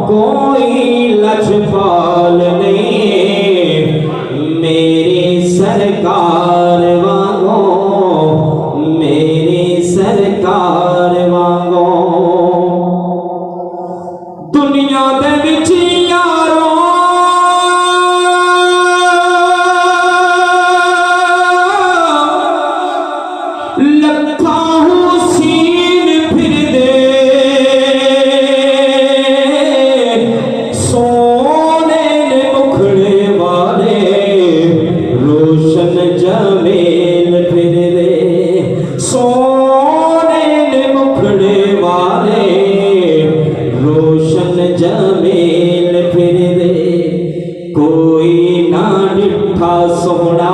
کوئی لجپال نہیں سرکار وانگو میری سرکار وانگو دنیا دے وچ یارو لکھاں حسین پھر دے سونے نے مکھڑے والے روشن جمیل پھر دے سونے نے مکھڑے والے روشن جمیل پھر دے کوئی نہ ڈٹھا سونا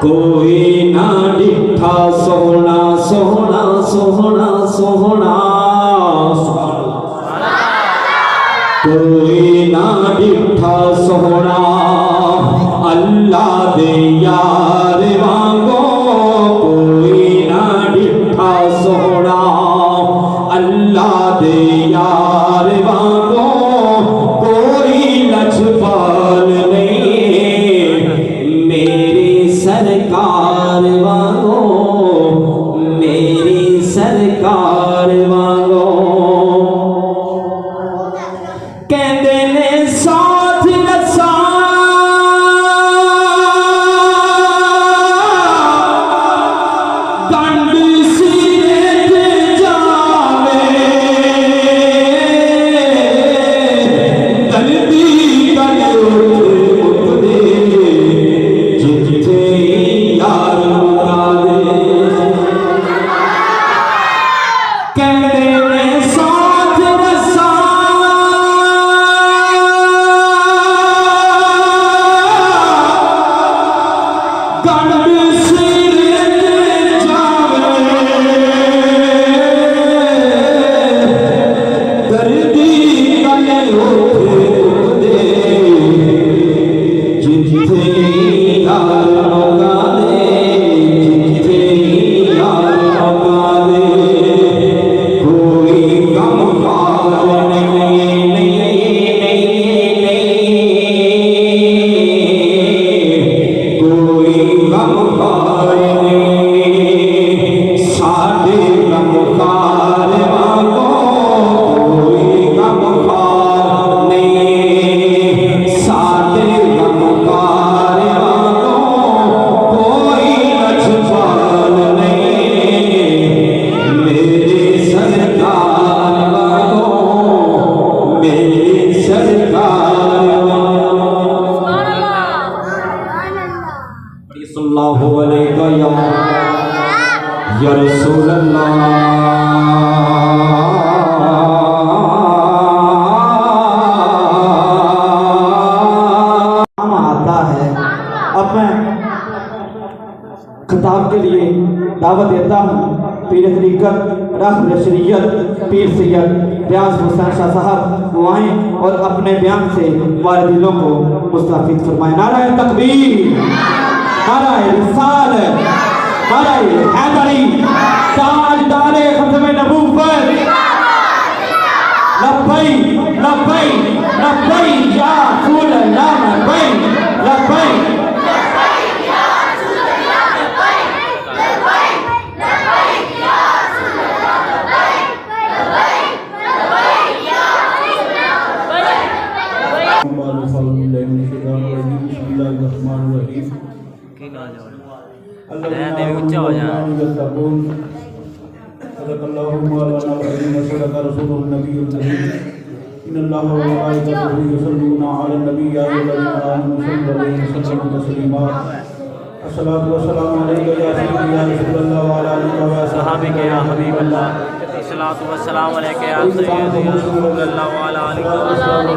کوئی نہ ڈٹھا سونا سونا سونا سونا کوئی نہ ڈٹھا سونا اللہ دے یار وانگو کوئی نہ ڈٹھا سونا اللہ دے یار وانگو کوئی لجپال نہیں میری سرکار وانگو میری سرکار وانگو کہندے نے ساتھ نسا کنڈ سیرے تے جاوے دردی کل اٹھ دے جتھے یار مکا دے کہندے نے ساتھ نسا کنڈ سیرے تے جاوے دردی کل اٹھ دے جتھے یار مکا دے جتھے یار مکا دے کوئی غم خار نہیں کوئی غم خار نہیں ساڈے غم خار وانگو کوئی غم خار نہیں ساڈے غم خار وانگو کوئی لجپال نہیں میری سرکار وانگو میری سرکار وانگو صلی اللہ علیہ یا رسول اللہ آتا ہے اب میں خطاب کے لیے دعوت دیتا ہوں پیر طریقت رہبر شریعت پیر سید ریاض حسین شاہ صاحب وہ آئیں اور اپنے بیان سے ہمارے دلوں کو مستفید فرمائیں نعرہ تکبیر نعرہ رسالت نعرہ حیدری تاجدار ختم نبوت لبیک لبیک لبیک یا رسول اللہ لبیک لبیک صدق اللہ مولانا العظیم صدق رسول النبی الکریم ان اللہ وملائکتہ یصلون علی النبی یا ایھا الذین آمنوا صلوا علیہ وسلموا تسلیما الصلاۃ والسلام علیک یا سیدی یا رسول اللہ وعلی آلہ وصحبہ یا حبیب اللہ الصلاۃ والسلام علیک یا سیدی یا رسول اللہ وعلی آلہ وصحبہ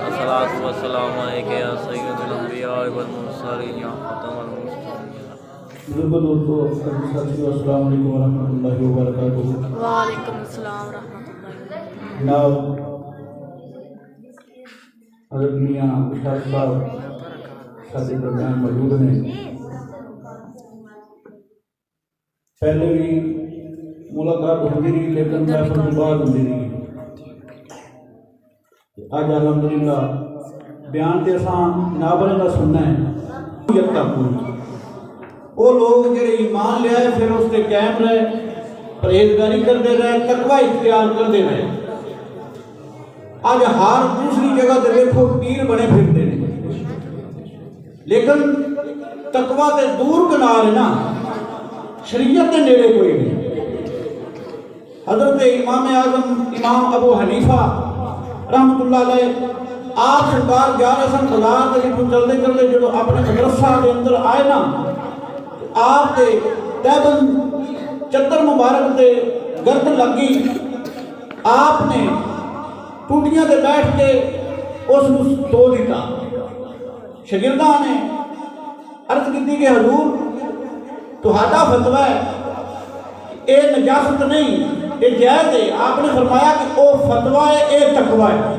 الصلاۃ والسلام علیک یا سید الانبیاء والمرسلین یا خاتم دوستو السلام علیکم ورحمۃ اللہ وبرکاتہ وعلیکم السلام ورحمۃ اللہ جناب حضرت میاں اشرف صاحب ساتھ درمیان موجود ہیں پہلے بھی ملاقات ہوتی رہی لیکن محفل کے بعد ہوتی رہی اج الحمدللہ بیان تے اساں نابرے دا سننا ہے یتقون وہ لوگ جڑے ایمان لے آئے پھر اس تے قائم رہے پرہیزگاری کرتے رہے تقوی اختیار کرتے رہے آج ہر دوسری جگہ تے دیکھو پیر بنے پھرتے ہیں لیکن تقوی تے دور کنار ہے نا شریعت کے نیڑے کوئی نہیں حضرت امام اعظم امام ابو حنیفہ رحمت اللہ علیہ آپ سرکار 11 ہزار تک چلتے چلتے جو اپنے مدرسہ کے اندر آئے نا آپ کے تیبن چتر مبارک تے گرد لگی آپ نے ٹوٹیاں تے بیٹھ کے اس کو دو دیتا شاگرداں نے عرض کی کہ حضور تہاڈا فتویٰ ہے اے نجاست نہیں اے جائز ہے آپ نے فرمایا کہ او فتویٰ ہے اے تقویٰ ہے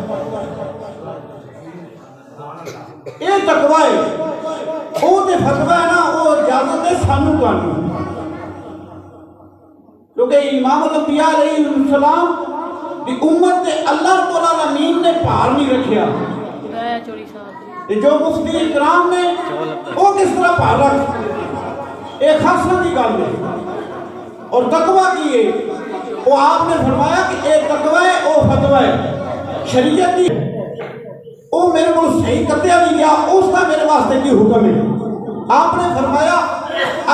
اے تقویٰ ہے او تے فتویٰ ہے نا او اجازت ہے سانو کانو کیونکہ امام الانبیاء علیہ السلام دی امت تے اللہ رب العالمین نے پار نہیں رکھیا جو مفتی اکرام نے وہ کس طرح پار رکھ ایک خاصہ کی گل ہے اور تقویٰ کی ہے وہ آپ نے فرمایا کہ اے تقویٰ ہے او فتویٰ ہے شریعت کی وہ میرے کو صحیح کتیا نہیں گیا اس کا میرے واسطے کی حکم ہے آپ نے فرمایا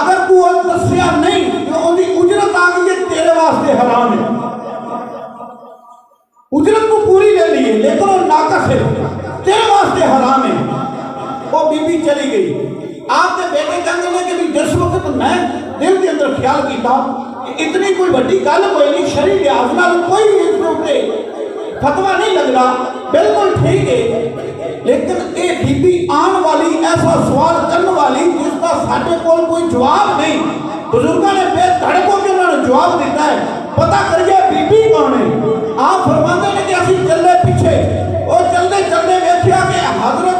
اگر تو دسیا نہیں تو ان کی اجرت آ گئی ہے تیرے واسطے حرام ہے اجرت کو پوری لے لیے لیکن وہ ناقص ہے تیرے واسطے حرام ہے وہ بی بی چلی گئی آپ نے بیٹے کہنے لگے کہ جس وقت میں دل کے اندر خیال کیتا اتنی کوئی بڑی گل کوئی نہیں شرعی لحاظ نال کوئی بھی اس کے فتویٰ نہیں لگ رہا بالکل ٹھیک ہے لیکن اے بی بی آن والی ایسا سوال کرنے والی جس کا ساڈے کول کوئی جواب نہیں بزرگوں نے بے دھڑکوں کے انہوں نے جواب دیتا ہے پتہ کریے بی بی کون ہے آپ فرماتے ہیں کہ اسی چلے پیچھے اور چلتے چلتے دیکھا کہ حضرت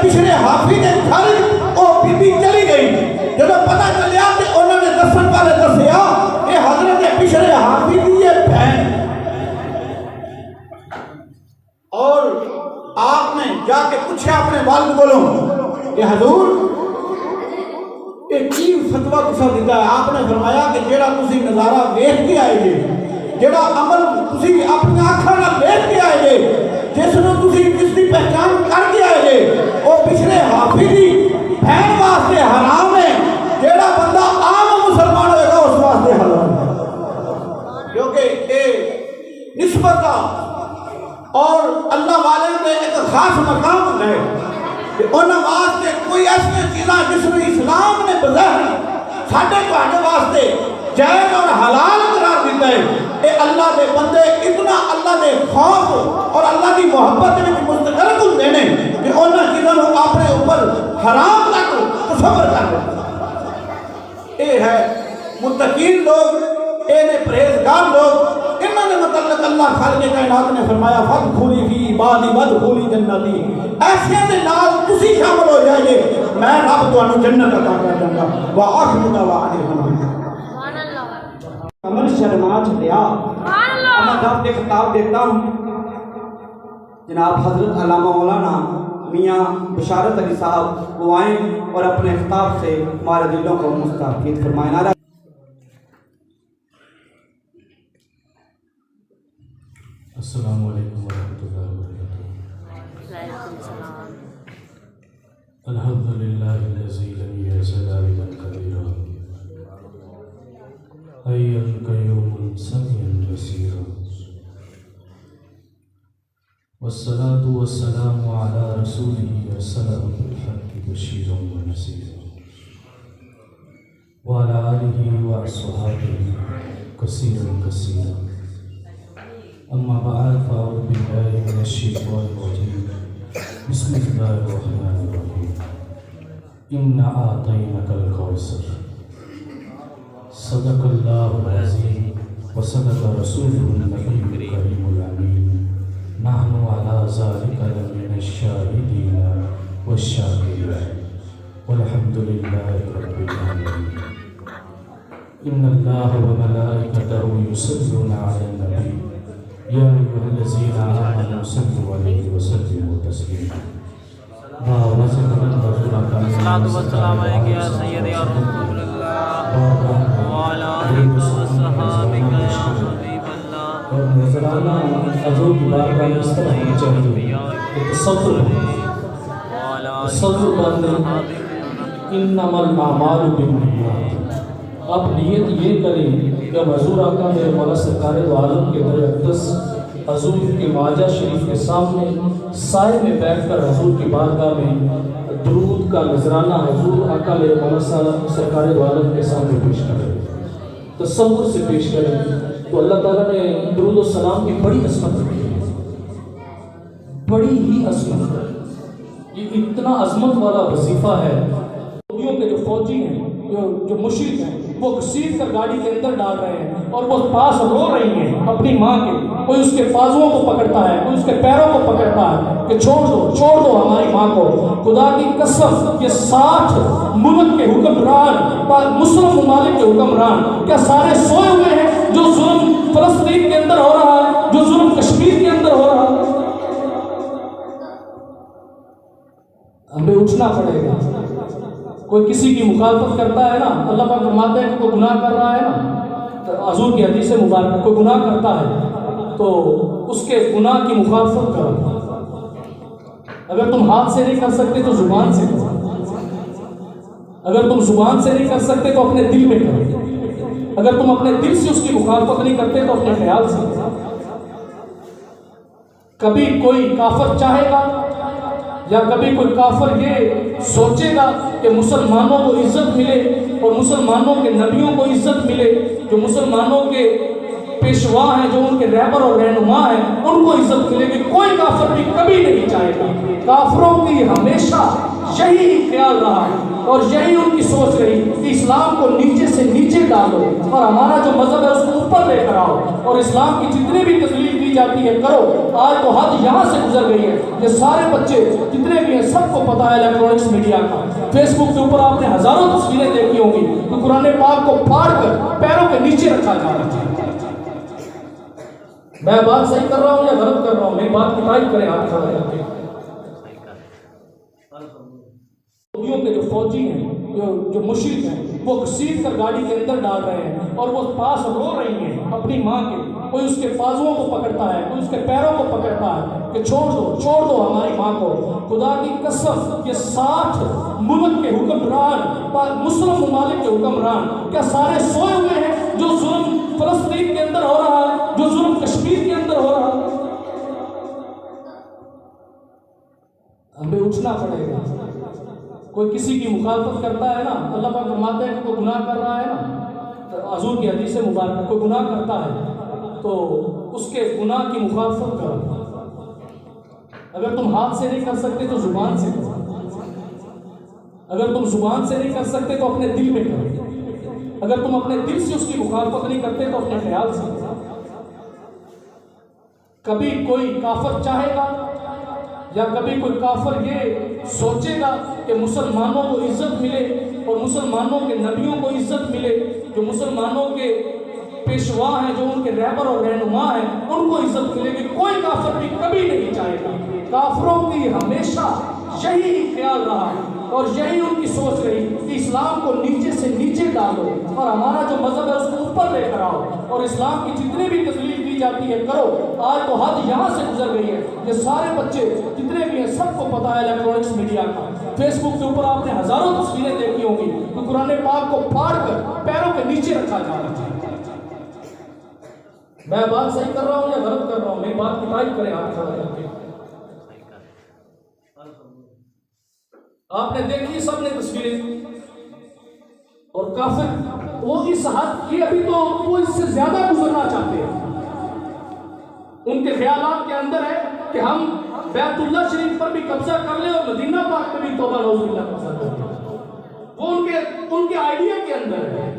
پچھلے حافظ خالد وہ بی بی چلی گئی جب پتہ چلیا کہ انہوں نے دسن والے دسیا کہ حضرت پچھلے حافظ یہ بہن اور آپ نے جا کے پوچھا اپنے والد بولو کہ حضور ایک چیز فتویٰ کسا دیتا ہے آپ نے فرمایا کہ جیڑا تسی نظارہ دیکھ کے آئے گے جیڑا عمل تسی اپنی آنکھاں نال دیکھ کے آئے گے جس نے تسی جس کی پہچان کر کے آئے گے وہ پچھلے حافظی بہن واسطے حرام ہے جیڑا بندہ عام مسلمان ہوئے گا اس واسطے حرام ہے کیونکہ یہ نسبت اور اللہ والے نے ایک خاص مقام ہے کہ انہوں واسطے کوئی ایسی چیزاں جس میں اسلام نے بظاہر ساڈے تواڈے واسطے جائز اور حلال قرار دیتا ہے اے اللہ دے بندے اتنا اللہ دے خوف اور اللہ کی محبت میں مستغرق ہوندے نے کہ انہاں چیزاں کو اپنے اوپر حرام تک تصور کر دے اے ہے متقین لوگ اے نے پرہیزگار لوگ انہوں نے متعلق اللہ خالق کائنات نے فرمایا فَدْخُلِي فِي عِبَادِي وَادْخُلِي جَنَّتِي ایسے دے نال تسی شامل ہو جائیے میں رب تانوں جنت عطا کر دوں گا وَآخِرُ دَعْوَانَا عمل شرماج لیا میں آپ کے خطاب دیکھتا ہوں جناب حضرت علامہ مولانا میاں بشارت علی صاحب وہ آئیں اور اپنے خطاب سے ہمارے دلوں کو مستحقیق فرمائیں نعرہ السلام علیکم ورحمۃ اللہ وبرکاتہ الحمدللہ الذی لم یزل عالما قدیرا حی قیوم سمیع بصیرا والصلاة والسلام علی رسولہ ارسلہ بالحق بشیرا ونذیرا وعلی آلہ واصحابہ کثیرا کثیرا اما بعد فاعوذ باللہ من الشیطان الرجیم بسم اللہ الرحمن الرحیم انا اعطیناک الکوثر صدق اللہ العظیم وصدق رسولہ النبی الکریم الامین نحن علی ذلک لمن الشاہدین والشاکرین والحمد للہ رب العالمین ان اللہ وملائکتہ یصلون علی النبی يا أيها الذين آمنوا صلوا عليه وسلموا تسليما الصلاة والسلام عليك يا سيدي يا رسول الله وعلى آلك وصحابك يا حبيب الله اور نذرانہ حضور کی بارگاہ میں اس طرح ہونا چاہیے کہ تصور باندھیں انما الاعمال بالنیات. آپ نیت یہ کریں کہ حضور آقا میرے مولا سرکار دو عالم کے در اقدس حضور کے معاجہ شریف کے سامنے سائے میں بیٹھ کر حضور کی بارگاہ میں درود کا نذرانہ حضور آقا میرے مولا سرکار دو عالم کے سامنے پیش کریں، تصور سے پیش کریں. تو اللہ تعالیٰ نے درود و سلام کی بڑی عظمت رکھی ہے، بڑی ہی عظمت. یہ اتنا عظمت والا وظیفہ ہے. سعودیوں کے جو فوجی ہیں، جو مشرک ہیں، وہ گھسیٹ کر گاڑی کے اندر ڈال رہے ہیں اور وہ پاس رو رہی ہیں اپنی ماں کے. کوئی اس کے بازوؤں کو پکڑتا ہے، کوئی اس کے پیروں کو پکڑتا ہے کہ چھوڑ دو ہماری ماں کو. خدا کی قسم یہ 60 ملک کے حکمران، مسلم ممالک کے حکمران کیا سارے سوئے ہوئے ہیں؟ جو ظلم فلسطین کے اندر ہو رہا ہے، جو ظلم کشمیر کے اندر ہو رہا ہے، ہمیں اٹھنا پڑے گا. کوئی کسی کی مخالفت کرتا ہے نا، اللہ پاک فرماتے ہیں کہ کوئی گناہ کر رہا ہے نا، حضور کی حدیث مبارک، کوئی گناہ کرتا ہے تو اس کے گناہ کی مخالفت کرو. اگر تم ہاتھ سے نہیں کر سکتے تو زبان سے کرو. اگر تم زبان سے نہیں کر سکتے تو اپنے دل میں کرو. اگر تم اپنے دل سے اس کی مخالفت نہیں کرتے تو اپنے خیال سے کرو. کبھی کوئی کافر چاہے گا یا کبھی کوئی کافر یہ سوچے گا کہ مسلمانوں کو عزت ملے اور مسلمانوں کے نبیوں کو عزت ملے، جو مسلمانوں کے پیشوا ہیں، جو ان کے رہبر اور رہنما ہیں، ان کو عزت ملے گی. کوئی کافر بھی کبھی نہیں چاہے گا. کافروں کی ہمیشہ یہی خیال رہا اور یہی ان کی سوچ رہی کہ اسلام کو نیچے سے نیچے ڈالو اور ہمارا جو مذہب ہے اس کو اوپر لے کر آؤ اور اسلام کی جتنی بھی تسلیل دی جاتی ہے کرو. آج تو حد یہاں سے گزر گئی ہے. یہ سارے بچے جتنے بھی ہیں سب کو پتا ہے الیکٹرانکس میڈیا کا. فیس بک کے اوپر آپ نے ہزاروں تصویریں دیکھی ہوں گی کہ قرآن پاک کو پھاڑ کر پیروں کے نیچے رکھا جا رہا ہے. میں بات صحیح کر رہا ہوں یا غلط کر رہا ہوں؟ میری بات کی تائید کریں آپ کھڑے کر کے. سعودیوں کے جو فوجی ہیں، جو مشرک ہیں، وہ گھسیٹ کر گاڑی کے اندر ڈال رہے ہیں اور وہ پاس رو رہی ہیں اپنی ماں کے. کوئی اس کے بازوؤں کو پکڑتا ہے، کوئی اس کے پیروں کو پکڑتا ہے کہ چھوڑ دو ہماری ماں کو. خدا کی قسم یہ 60 ملک کے حکمران، مسلم ممالک کے حکمران کیا سارے سوئے ہوئے ہیں؟ جو ظلم فلسطین کے اندر ہو رہا ہے، جو ظلم کشمیر کے اندر ہو رہا ہے، ہمیں اٹھنا پڑے گا. کوئی کسی کی مخالفت کرتا ہے نا، اللہ پاک فرماتے ہیں کہ کوئی گناہ کر رہا ہے نا، حضور کی حدیث مبارک، کوئی گناہ کرتا ہے تو اس کے گناہ کی مخالفت کرو. اگر تم ہاتھ سے نہیں کر سکتے تو زبان سے کرو. اگر تم زبان سے نہیں کر سکتے تو اپنے دل میں کرو. اگر تم اپنے دل سے اس کی مخالفت نہیں کرتے تو اپنے خیال سے کرو. کبھی کوئی کافر چاہے گا یا کبھی کوئی کافر یہ سوچے گا کہ مسلمانوں کو عزت ملے اور مسلمانوں کے نبیوں کو عزت ملے، جو مسلمانوں کے پیشوا ہیں، جو ان کے رہبر اور رہنما ہیں، ان کو عزت ملے گی. کوئی کافر بھی کبھی نہیں چاہے گا. کافروں کی ہمیشہ یہی خیال رہا اور یہی ان کی سوچ رہی کہ اسلام کو نیچے سے نیچے ڈالو اور ہمارا جو مذہب ہے اس کو اوپر لے کر آؤ اور اسلام کی جتنی بھی تسلیل دی جاتی ہے کرو. آج تو حد یہاں سے گزر گئی ہے. یہ سارے بچے جتنے بھی ہیں سب کو پتا ہے الیکٹرانکس میڈیا کا. فیس بک کے اوپر آپ نے ہزاروں تصویریں دیکھی ہوں گی کہ قرآن پاک کو پھاڑ کر پیروں کے نیچے رکھا جا رہا ہے. میں بات صحیح کر رہا ہوں یا غلط کر رہا ہوں؟ میری بات کی تائید کریں آپ کھڑے کر کے. آپ نے دیکھی سب نے تصویریں، اور کافر وہ اس حد کی ابھی تو وہ اس سے زیادہ گزرنا چاہتے ہیں. ان کے خیالات کے اندر ہے کہ ہم بیت اللہ شریف پر بھی قبضہ کر لیں اور مدینہ پاک پہ بھی توبہ نعوذ باللہ قبضہ کر لیں. وہ ان کے آئیڈیا کے اندر ہے.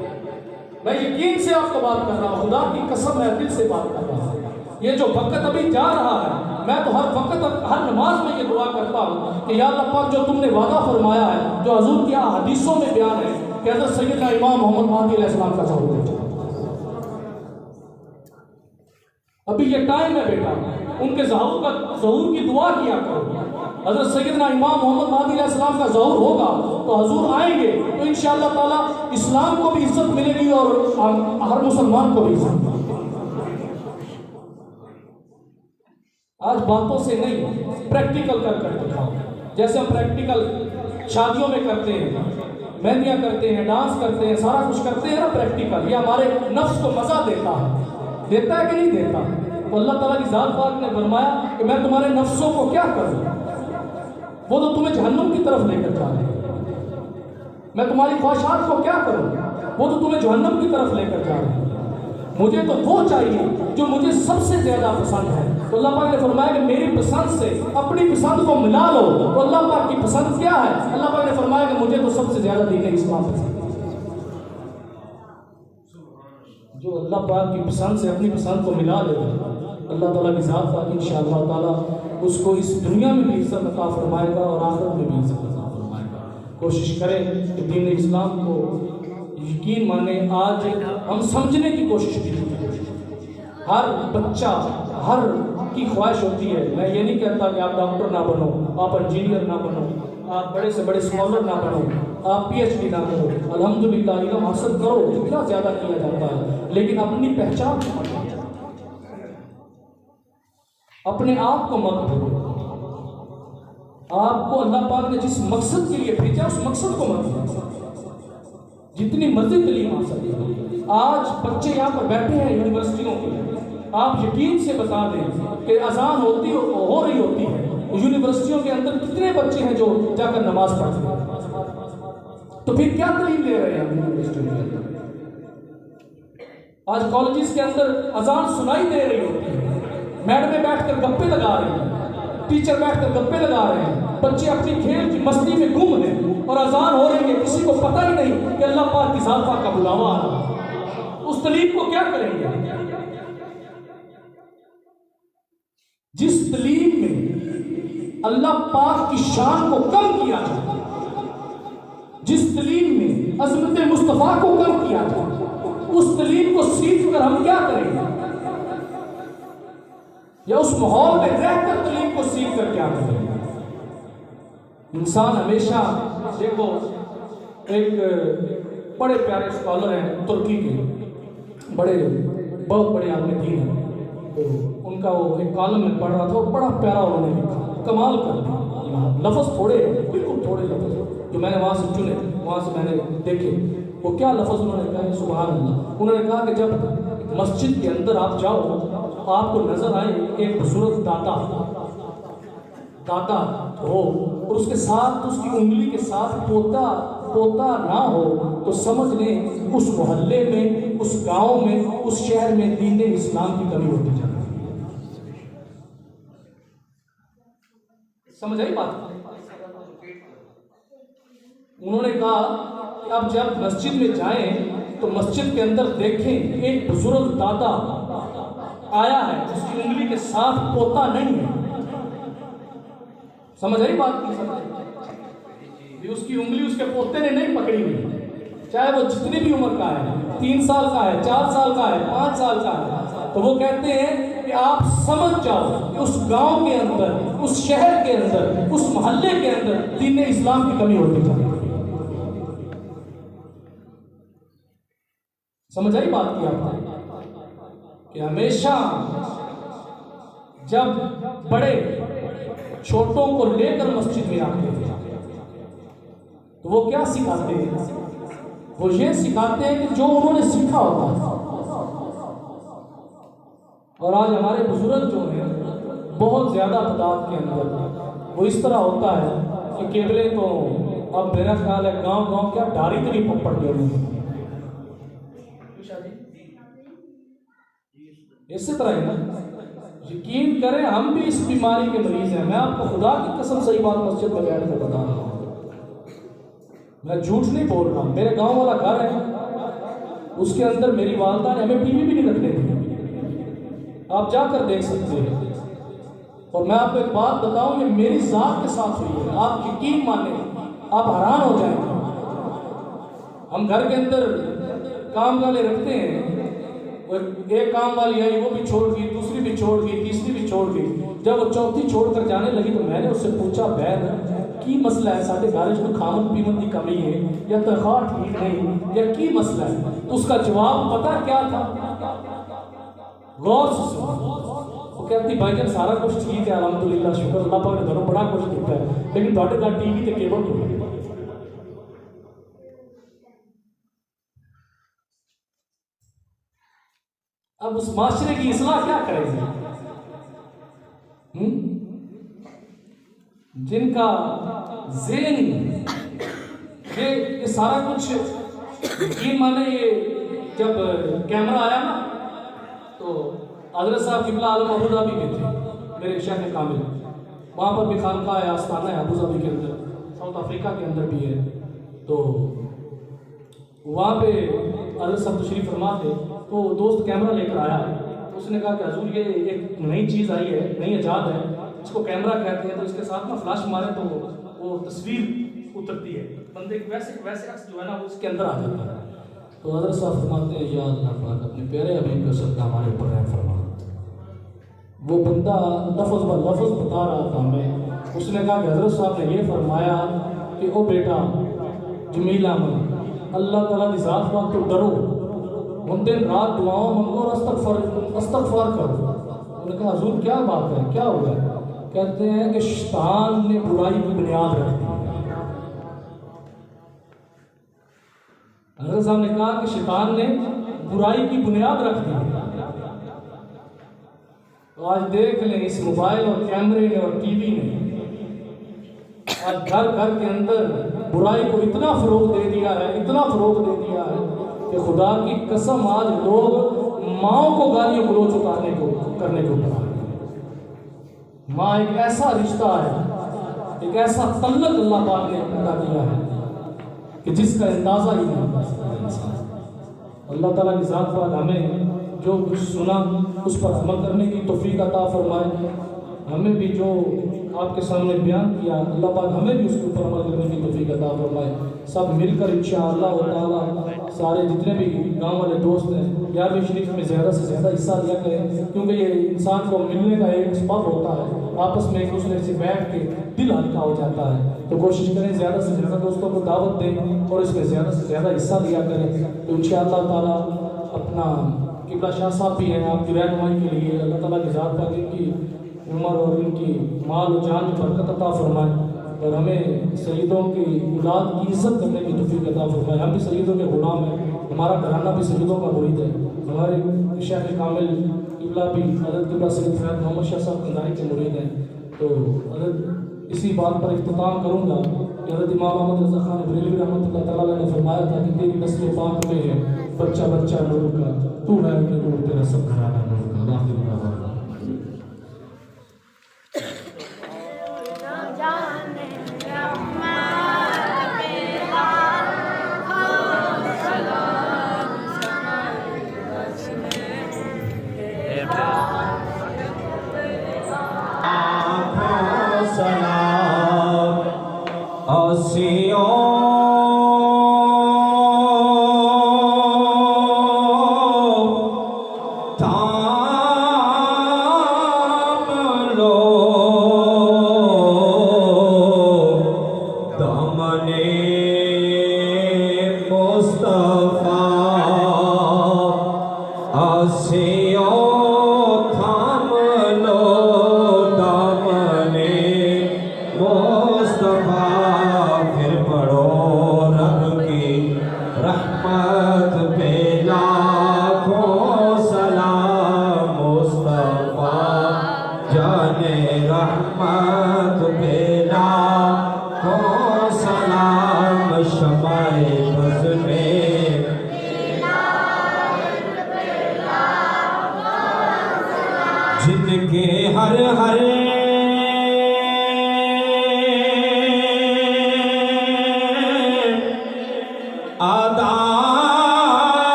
میں یقین سے آپ کو بات کر رہا ہوں، خدا کی قسم میں دل سے بات کر رہا ہوں. یہ جو وقت ابھی جا رہا ہے، میں تو ہر وقت ہر نماز میں یہ دعا کرتا ہوں کہ یا اللہ پاک جو تم نے وعدہ فرمایا ہے، جو حضور کی حدیثوں میں بیان ہے کہ حضرت سیدنا امام محمد مہدی علیہ السلام کا ظہور ہے. ابھی یہ ٹائم ہے بیٹا، ان کے ظہور کی دعا کیا کرو۔ حضرت سیدنا امام محمد مہدی علیہ السلام کا ظہور ہوگا تو حضور آئیں گے تو انشاءاللہ تعالیٰ اسلام کو بھی عزت ملے گی اور ہر مسلمان کو بھی عزت ملے گی۔ آج باتوں سے نہیں، پریکٹیکل کر دکھاؤ۔ جیسے ہم پریکٹیکل شادیوں میں کرتے ہیں، مہندیاں کرتے ہیں، ڈانس کرتے ہیں، سارا کچھ کرتے ہیں نا پریکٹیکل، یہ ہمارے نفس کو مزہ دیتا ہے کہ نہیں دیتا؟ تو اللہ تعالیٰ کی ذات پاک نے فرمایا کہ میں تمہارے نفسوں کو کیا کروں، وہ تو تمہیں جہنم کی طرف لے کر جا رہے ہیں۔ میں تمہاری خواہشات کو کیا کروں، وہ تو تمہیں جہنم کی طرف لے کر جا رہے ہیں۔ مجھے تو وہ چاہیے جو مجھے سب سے زیادہ پسند ہے۔ تو اللہ پاک نے فرمایا کہ میری پسند سے اپنی پسند کو ملا لو۔ تو اللہ پاک کی پسند کیا ہے؟ اللہ پاک نے فرمایا کہ مجھے تو سب سے زیادہ دین اسلام پسند ہے۔ جو اللہ پاک کی پسند سے اپنی پسند کو ملا لے گا، اللہ تعالیٰ کی ذات پاک انشاءاللہ تعالیٰ اس کو اس دنیا میں بھی عزت عطا فرمائے گا اور آخرت میں بھی عزت عطا فرمائے گا۔ کوشش کریں کہ دین اسلام کو یقین مانیں۔ آج ہم سمجھنے کی کوشش بھی کریں۔ ہر بچہ، ہر کی خواہش ہوتی ہے، میں یہ نہیں کہتا کہ آپ ڈاکٹر نہ بنو، آپ انجینئر نہ بنو، آپ بڑے سے بڑے اسکالر نہ بنو، آپ پی ایچ ڈی نہ کرو، الحمدللہ علم حاصل کرو، جتنا زیادہ کیا جاتا ہے، لیکن اپنی پہچان کو مت بھولو، اپنے آپ کو مت بھولو۔ آپ کو اللہ پاک نے جس مقصد کے لیے بھیجا اس مقصد کو مت بھولو۔ جتنی مرضی تعلیم حاصل کرو۔ آج بچے یہاں پر بیٹھے ہیں یونیورسٹیوں کے، آپ یقین سے بتا دیں کہ اذان ہو رہی ہوتی ہے، یونیورسٹیوں کے اندر کتنے بچے ہیں جو جا کر نماز پڑھتے ہیں؟ تو پھر کیا تعلیم لے رہے ہیں یونیورسٹیوں کے اندر؟ آج کالجز کے اندر اذان سنائی دے رہی ہوتی ہے، میڈمیں بیٹھ کر گپے لگا رہی ہیں، ٹیچر بیٹھ کر گپے لگا رہے ہیں، بچے اپنی کھیل کی مستی میں گم ہیں اور اذان ہو رہی ہے، کسی کو پتہ ہی نہیں کہ اللہ پاک کی ذات پاک کا بلاوا آ رہا ہے۔ اس تعلیم کو کیا کریں گے؟ جس تعلیم میں اللہ پاک کی شان کو کم کیا جائے، جس تعلیم میں عظمت مصطفیٰ کو کم کیا جائے، اس تعلیم کو سیکھ کر ہم کیا کریں گے؟ یا اس ماحول میں رہ کر تعلیم کو سیکھ کر کیا کریں گے؟ انسان ہمیشہ، دیکھو ایک بڑے پیارے اسکالر ہیں ترکی کے، بہت بڑے عالم دین ہیں، تو ان کا وہ ایک کالم میں پڑھ رہا تھا اور بڑا پیارا انہوں نے لکھا، کمال کر دیا۔ لفظ تھوڑے ہیں، بالکل تھوڑے لفظ جو میں نے وہاں سے چنے، وہاں سے میں نے دیکھے، وہ کیا لفظ انہوں نے کہا، سبحان اللہ۔ انہوں نے کہا کہ جب مسجد کے اندر آپ جاؤ، آپ کو نظر آئے ایک بزرگ داتا ہو اور اس کے ساتھ، اس کی انگلی کے ساتھ پوتا نہ ہو، تو سمجھ لیں اس محلے میں، اس گاؤں میں، اس شہر میں دین اسلام کی کمی ہوتی جا رہی ہے۔ سمجھ آئی بات؟ انہوں نے کہا کہ اب جب مسجد میں جائیں تو مسجد کے اندر دیکھیں ایک بزرگ دادا آیا ہے، اس کی انگلی کے ساتھ پوتا نہیں ہے۔ سمجھ آئی بات کی؟ اس کی انگلی اس کے پوتے نے نہیں پکڑی ہوئی، چاہے وہ جتنی بھی عمر کا ہے، 3 سال کا ہے، 4 سال کا ہے، 5 سال کا ہے، تو وہ کہتے ہیں کہ آپ سمجھ جاؤ کہ اس گاؤں کے اندر، اس شہر کے اندر، اس محلے کے اندر دین اسلام کی کمی ہوتی جا رہی ہے۔ سمجھ آئی بات کی آپ کہ ہمیشہ جب بڑے چھوٹوں کو لے کر مسجد میں آتے ہیں تو وہ کیا سکھاتے ہیں؟ وہ یہ سکھاتے ہیں کہ جو انہوں نے سیکھا ہوتا ہے۔ اور آج ہمارے بزرگ جو ہیں بہت زیادہ تعداد کے اندر وہ اس طرح ہوتا ہے کہ قبلے تو اب میرا خیال ہے گاؤں کیا ڈاری تو نہیں پپڑ دے رہے ہیں، اسی طرح ہے نا۔ یقین کریں ہم بھی اس بیماری کے مریض ہیں، میں آپ کو خدا کی قسم صحیح بات مسجد میں بیٹھ کر بتا رہا ہوں، میں جھوٹ نہیں بول رہا۔ میرے گاؤں والا گھر ہے، اس کے اندر میری والدہ نے ہمیں ٹی وی بھی نہیں رکھنے دی، آپ جا کر دیکھ سکتے ہیں۔ اور میں آپ کو ایک بات بتاؤں، یہ میری ذات کے ساتھ ہوئی ہے، آپ یقین مانیں، آپ حیران ہو جائیں گے۔ ہم گھر کے اندر کام والے رکھتے ہیں، ایک کام والی آئی وہ بھی چھوڑ گئی، دوسری بھی چھوڑ گئی، تیسری بھی چھوڑ گئی. جب وہ چوتھی چھوڑ کر جانے لگی تو میں نے اس سے پوچھا بہن کی مسئلہ ہے، سارے گھر میں کھامن پیمن کی کمی ہے یا تنخواہ ٹھیک نہیں یا کی مسئلہ ہے؟ تو اس کا جواب پتہ کیا تھا؟ غور سے سنو. وہ کہتی بھائی جان سارا کچھ ٹھیک ہے الحمدللہ، شکر اللہ پاک نے دونوں بڑا کچھ دیتا ہے، لیکن تھوڑے گھر ٹی وی تے کیبل تو نہیں. اب اس معاشرے کی اصلاح کیا کرے گی؟ جن کا ذہن یہ سارا کچھ یہ مانے، یہ جب کیمرہ آیا نا تو حضرت صاحب قبلہ عالم ابو ظبی میں تھے، میرے شیخ کامل، وہاں پر بھی خانقاہ ہے، آستانہ ہے ابو ظبی کے اندر، ساؤتھ افریقہ کے اندر بھی ہے. تو وہاں پہ حضرت صاحب تشریف فرما تھے، تو دوست کیمرہ لے کر آیا. اس نے کہا کہ حضور یہ ایک نئی چیز آئی ہے، نئی ایجاد ہے، اس کو کیمرہ کہتے ہیں، تو اس کے ساتھ نا فلاش مارے تو وہ تصویر اترتی ہے، بندے کی ویسے عکس جو ہے نا وہ اس کے اندر آ جاتا ہے. تو حضرت صاحب فرماتے ہیں یا اللہ پاک اپنے پیارے حبیب کا صدقہ ہمارے اوپر رحم فرما. وہ بندہ لفظ ب لفظ بتا رہا تھا ہمیں. اس نے کہا کہ حضرت صاحب نے یہ فرمایا کہ او بیٹا جمیل احمد، اللہ تعالیٰ کی ذات پاک تو ڈرو، ان دن رات دعاؤں منگو اور استغفار کرو. انہوں نے کہا حضور کیا بات ہے، کیا ہو گیا؟ کہتے ہیں کہ شیطان نے برائی کی بنیاد رکھ دی. حضرت صاحب نے کہا کہ شیطان نے برائی کی بنیاد رکھ دی. تو آج دیکھ لیں اس موبائل اور کیمرے نے اور ٹی وی نے آج گھر گھر کے اندر برائی کو اتنا فروغ دے دیا ہے، اتنا فروغ دے دیا ہے کہ خدا کی قسم آج لوگ ماؤں کو گالیوں گلوچ کرنے کو پڑا. ماں ایک ایسا رشتہ ہے، ایک ایسا تعلق اللہ پاک نے پیدا کیا ہے کہ جس کا اندازہ ہی نہیں کر سکتا انسان. اللہ تعالیٰ کی ذات پاک ہمیں جو کچھ سنا اس پر عمل کرنے کی توفیق عطا فرمائے. ہمیں بھی جو آپ کے سامنے بیان کیا اللہ پاک ہمیں بھی اس کے اوپر عمل کرنے کی توفیق عطا فرمائے. سب مل کر انشاءاللہ تعالیٰ سارے جتنے بھی گاؤں والے دوست ہیں 11ویں شریف میں زیادہ سے زیادہ حصہ لیا کریں، کیونکہ یہ انسان کو ملنے کا ایک سبب ہوتا ہے، آپس میں ایک دوسرے سے بیٹھ کے دل ہلکا ہو جاتا ہے. تو کوشش کریں زیادہ سے زیادہ دوستوں کو دعوت دیں اور اس میں زیادہ سے زیادہ حصہ لیا کریں. تو انشاءاللہ تعالیٰ اپنا قبلہ شاہ صاحب بھی ہیں آپ کی رہنمائی کے لیے، اللہ تعالیٰ کی ذات پاک ان کی عمر اور ان کی مال و جان میں برکت عطا فرمائے اور ہمیں سیدوں کی اولاد کی عزت کرنے کی توفیق عطا فرمائے. ہم بھی سیدوں کے غلام ہیں، ہمارا گھرانہ بھی سیدوں کا مرید ہے. ہمارے شیخ کامل قبلہ بھی حضرت قبلہ سید فیض محمد شاہ صاحب قندھاری کے مرید ہیں. تو حضرت اسی بات پر اختتام کروں گا کہ حضرت امام احمد رضا خان بریلوی رحمۃ اللہ تعالیٰ نے فرمایا تھا کہ تیری نسل پاک میں ہے بچہ بچہ نور کا، تو ہے اپنے نور تیرا سب گھرانہ نور کا. جن کے ہر ہر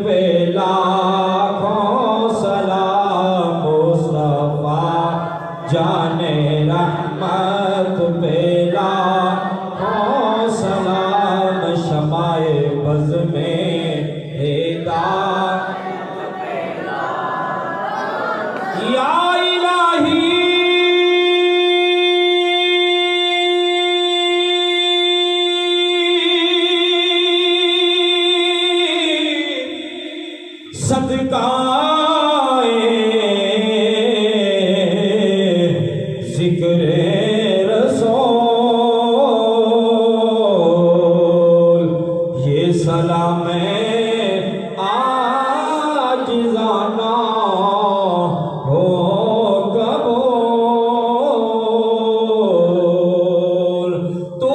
پہ لاکھوں سلام مصطفیٰ جان رحمت پہ لاکھوں سلام شمع بز میں ہدایت یا الہی صدقہ ذکر رسول یہ سلام عاجزانہ ہو قبول تو